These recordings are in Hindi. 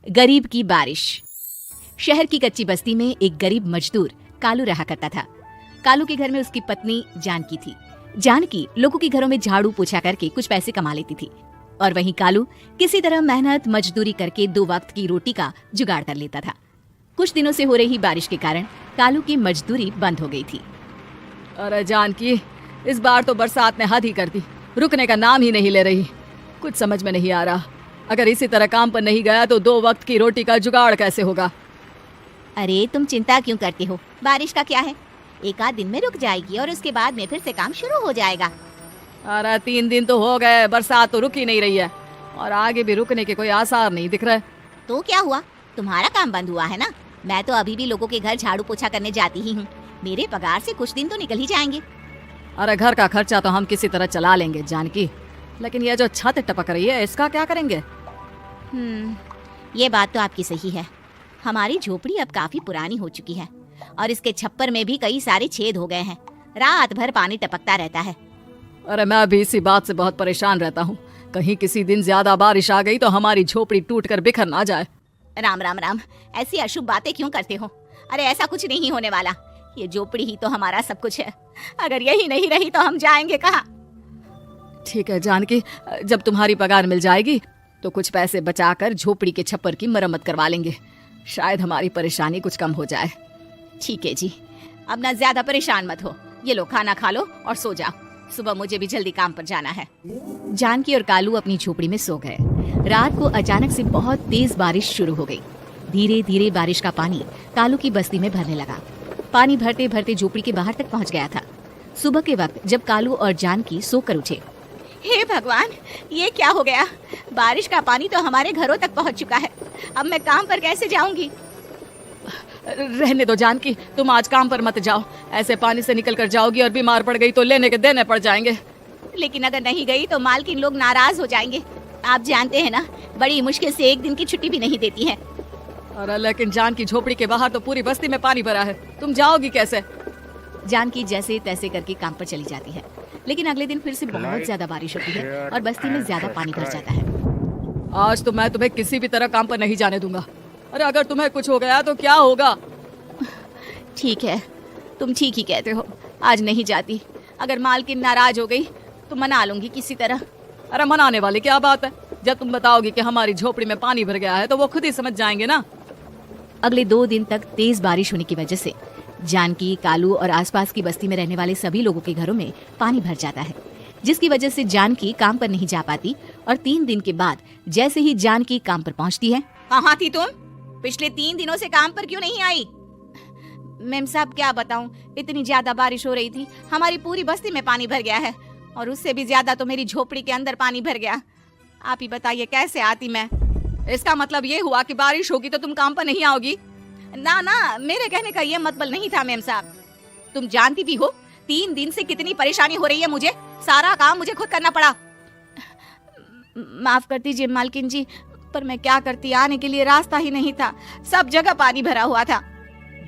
गरीब की बारिश। शहर की कच्ची बस्ती में एक गरीब मजदूर कालू रहा करता था। कालू के घर में उसकी पत्नी जानकी थी। जानकी लोगों के घरों में झाड़ू पोछा करके कुछ पैसे कमा लेती थी और वहीं कालू किसी तरह मेहनत मजदूरी करके 2 वक्त की रोटी का जुगाड़ कर लेता था। कुछ दिनों से हो रही बारिश के कारण कालू की मजदूरी बंद हो गई थी। अरे जानकी, इस बार तो बरसात ने हद ही कर दी, रुकने का नाम ही नहीं ले रही। कुछ समझ में नहीं आ रहा, अगर इसी तरह काम पर नहीं गया तो 2 वक्त की रोटी का जुगाड़ कैसे होगा। अरे तुम चिंता क्यों करते हो, बारिश का क्या है, 1 आध दिन में रुक जाएगी और उसके बाद में फिर से काम शुरू हो जाएगा। अरे 3 दिन तो हो गए, बरसात तो रुक ही नहीं रही है और आगे भी रुकने के कोई आसार नहीं दिख रहे। तो क्या हुआ, तुम्हारा काम बंद हुआ है ना। मैं तो अभी भी लोगों के घर झाड़ू पोछा करने जाती ही हूँ। मेरे पगार से कुछ दिन तो निकल ही जाएंगे। अरे घर का खर्चा तो हम किसी तरह चला लेंगे जानकी, लेकिन ये जो छत टपक रही है इसका क्या करेंगे। ये बात तो आपकी सही है। हमारी झोपड़ी अब काफी पुरानी हो चुकी है और इसके छप्पर में भी कई सारे छेद हो गए हैं। रात भर पानी टपकता रहता है। अरे मैं भी इसी बात से बहुत परेशान रहता हूँ, कहीं किसी दिन ज्यादा बारिश आ गई तो हमारी झोपड़ी टूट कर बिखर ना जाए। राम राम राम, ऐसी अशुभ बातें क्यों करते हो। अरे ऐसा कुछ नहीं होने वाला, ये झोपड़ी ही तो हमारा सब कुछ है। अगर यही नहीं रही तो हम जाएंगे कहाँ। ठीक है जानकी, जब तुम्हारी पगार मिल जाएगी तो कुछ पैसे बचाकर झोपड़ी के छप्पर की मरम्मत करवा लेंगे, शायद हमारी परेशानी कुछ कम हो जाए। ठीक है जी, अब ना ज्यादा परेशान मत हो। ये लो खाना खा लो और सो जाओ, सुबह मुझे भी जल्दी काम पर जाना है। जानकी और कालू अपनी झोपड़ी में सो गए। रात को अचानक से बहुत तेज बारिश शुरू हो गई। धीरे धीरे बारिश का पानी कालू की बस्ती में भरने लगा। पानी भरते भरते झोपड़ी के बाहर तक पहुंच गया था। सुबह के वक्त जब कालू और जानकी सोकर उठे, हे भगवान, ये क्या हो गया। बारिश का पानी तो हमारे घरों तक पहुंच चुका है। अब मैं काम पर कैसे जाऊंगी। रहने दो जानकी, तुम आज काम पर मत जाओ। ऐसे पानी से निकल कर जाओगी और बीमार पड़ गई तो लेने के देने पड़ जाएंगे। लेकिन अगर नहीं गई तो मालकिन लोग नाराज हो जाएंगे। आप जानते हैं ना, बड़ी मुश्किल से 1 दिन की छुट्टी भी नहीं देती है। अरे लेकिन जानकी, झोपड़ी के बाहर तो पूरी बस्ती में पानी भरा है, तुम जाओगी कैसे। जानकी जैसे तैसे करके काम पर चली जाती है, लेकिन अगले दिन फिर से बहुत ज्यादा बारिश होती है और बस्ती में ज्यादा पानी भर जाता है। आज तो मैं तुम्हें किसी भी तरह काम पर नहीं जाने दूंगा। अरे अगर तुम्हें कुछ हो गया तो क्या होगा। ठीक है, तुम ठीक ही कहते हो, आज नहीं जाती। अगर मालकिन नाराज हो गई तो मना लूंगी किसी तरह। अरे मनाने वाली क्या बात है, जब तुम बताओगी कि हमारी झोपड़ी में पानी भर गया है तो वो खुद ही समझ जाएंगे ना। अगले 2 दिन तक तेज बारिश होने की वजह से जानकी, कालू और आसपास की बस्ती में रहने वाले सभी लोगों के घरों में पानी भर जाता है, जिसकी वजह से जानकी काम पर नहीं जा पाती। और 3 दिन के बाद जैसे ही जानकी काम पर पहुंचती है, कहाँ थी तुम? पिछले 3 दिनों से काम पर क्यों नहीं आई? मेम साहब क्या बताऊं, इतनी ज्यादा बारिश हो रही थी, हमारी पूरी बस्ती में पानी भर गया है और उससे भी ज्यादा तो मेरी झोपड़ी के अंदर पानी भर गया। आप ही बताइए कैसे आती मैं। इसका मतलब ये हुआ कि बारिश होगी तो तुम काम पर नहीं आओगी। ना ना, मेरे कहने का ये मतलब नहीं था मेम साहब। तुम जानती भी हो 3 दिन से कितनी परेशानी हो रही है मुझे, सारा काम मुझे खुद करना पड़ा। माफ कर दीजिए मालकिन जी, पर मैं क्या करती, आने के लिए रास्ता ही नहीं था, सब जगह पानी भरा हुआ था।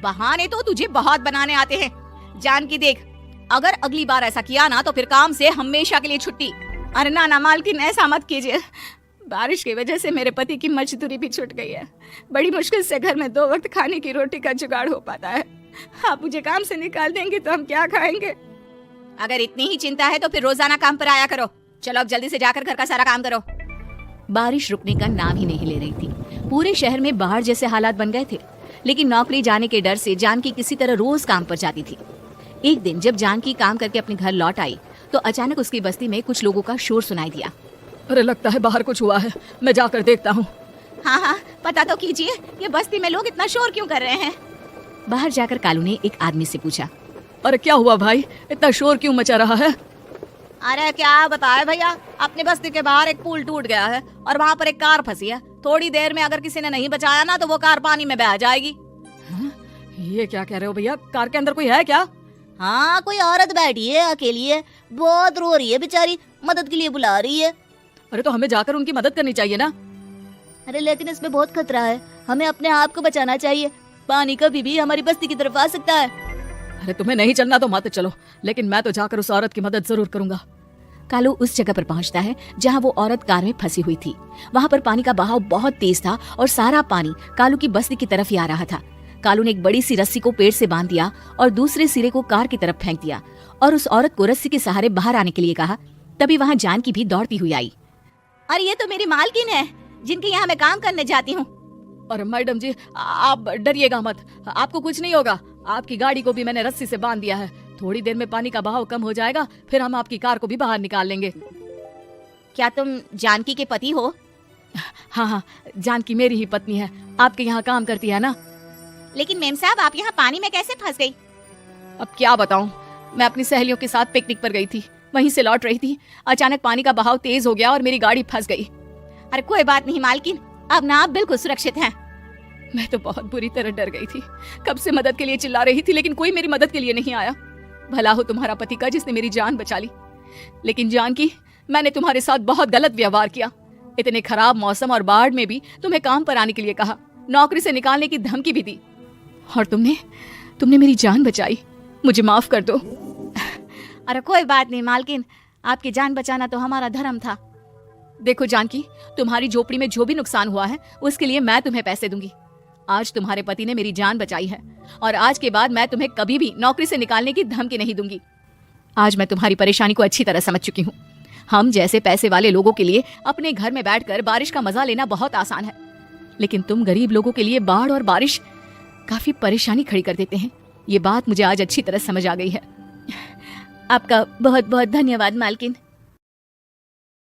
बहाने तो तुझे बहुत बनाने आते हैं। जानकी देख, अगर अगली बार ऐसा किया ना तो फिर काम से हमेशा के लिए छुट्टी। अरे ना ना मालकिन, ऐसा मत कीजिए। बारिश की वजह से मेरे पति की मजदूरी भी छूट गई है। बड़ी मुश्किल से घर में 2 वक्त खाने की रोटी का जुगाड़ हो पाता है। आप मुझे काम से निकाल देंगे तो हम क्या खाएंगे। अगर इतनी ही चिंता है तो फिर रोजाना काम पर आया करो। चलो अब जल्दी से जाकर घर का सारा काम करो। बारिश रुकने का नाम ही नहीं ले रही थी। पूरे शहर में बाढ़ जैसे हालात बन गए थे, लेकिन नौकरी जाने के डर से जानकी किसी तरह रोज काम पर जाती थी। एक दिन जब जानकी काम करके अपने घर लौट आई तो अचानक उसकी बस्ती में कुछ लोगों का शोर सुनाई दिया। अरे लगता है बाहर कुछ हुआ है, मैं जाकर देखता हूँ। हाँ हाँ, पता तो कीजिए, ये बस्ती में लोग इतना शोर क्यों कर रहे हैं। बाहर जाकर कालू ने एक आदमी से पूछा, अरे क्या हुआ भाई, इतना शोर क्यों मचा रहा है। अरे क्या बताए भैया, अपने बस्ती के बाहर एक पुल टूट गया है और वहाँ पर एक कार फंसी है। थोड़ी देर में अगर किसी ने नहीं बचाया ना तो वो कार पानी में बह जाएगी। ये क्या कह रहे हो भैया, कार के अंदर कोई है क्या। हाँ, कोई औरत बैठी है, अकेली है, बहुत रो रही है बेचारी, मदद के लिए बुला रही है। अरे तो हमें जाकर उनकी मदद करनी चाहिए ना। अरे लेकिन इसमें बहुत खतरा है, हमें अपने आप को बचाना चाहिए। पानी कभी भी हमारी बस्ती की तरफ आ सकता है। अरे तुम्हें नहीं चलना तो मत चलो, लेकिन मैं तो जाकर उस औरत की मदद जरूर करूंगा। कालू उस जगह पर पहुंचता है जहां वो औरत कार में फंसी हुई थी। वहां पर पानी का बहाव बहुत तेज था और सारा पानी कालू की बस्ती की तरफ ही आ रहा था। कालू ने एक बड़ी सी रस्सी को पेड़ से बांध दिया और दूसरे सिरे को कार की तरफ फेंक दिया और उस औरत को रस्सी के सहारे बाहर आने के लिए कहा। तभी वहाँ जानकी भी दौड़ती हुई आई। अरे ये तो मेरी मालकिन है जिनके यहाँ मैं काम करने जाती हूँ। और मैडम जी, आप डरिएगा मत, आपको कुछ नहीं होगा। आपकी गाड़ी को भी मैंने रस्सी से बांध दिया है। थोड़ी देर में पानी का बहाव कम हो जाएगा, फिर हम आपकी कार को भी बाहर निकाल लेंगे। क्या तुम जानकी के पति हो? हाँ, जानकी मेरी ही पत्नी है, आपके यहाँ काम करती है ना। लेकिन मेम साहब, आप यहाँ पानी में कैसे फंस गई? अब क्या बताऊं, मैं अपनी सहेलियों के साथ पिकनिक पर गई थी, वहीं से लौट रही थी। अचानक पानी का बहाव तेज हो गया और मेरी गाड़ी फंस गई। अरे कोई बात नहीं मालकिन, अब ना आप बिल्कुल सुरक्षित हैं। मैं तो बहुत बुरी तरह डर गई थी। कब से मदद के लिए चिल्ला रही थी, लेकिन कोई मेरी मदद के लिए नहीं आया। भला हो तुम्हारा पति का जिसने मेरी जान बचा ली। लेकिन जानकी, मैंने तुम्हारे साथ बहुत गलत व्यवहार किया। इतने खराब मौसम और बाढ़ में भी तुम्हें काम पर आने के लिए कहा, नौकरी से निकालने की धमकी भी दी, और तुमने मेरी जान बचाई। मुझे माफ कर दो। अरे कोई बात नहीं मालकिन, आपकी जान बचाना तो हमारा धर्म था। देखो जानकी, तुम्हारी झोपड़ी में जो भी नुकसान हुआ है उसके लिए मैं तुम्हें पैसे दूंगी। आज तुम्हारे पति ने मेरी जान बचाई है और आज के बाद मैं तुम्हें कभी भी नौकरी से निकालने की धमकी नहीं दूंगी। आज मैं तुम्हारी परेशानी को अच्छी तरह समझ चुकी हूँ। हम जैसे पैसे वाले लोगों के लिए अपने घर में बैठकर बारिश का मजा लेना बहुत आसान है, लेकिन तुम गरीब लोगों के लिए बाढ़ और बारिश काफी परेशानी खड़ी कर देते हैं। ये बात मुझे आज अच्छी तरह समझ आ गई है। आपका बहुत बहुत धन्यवाद मालकिन।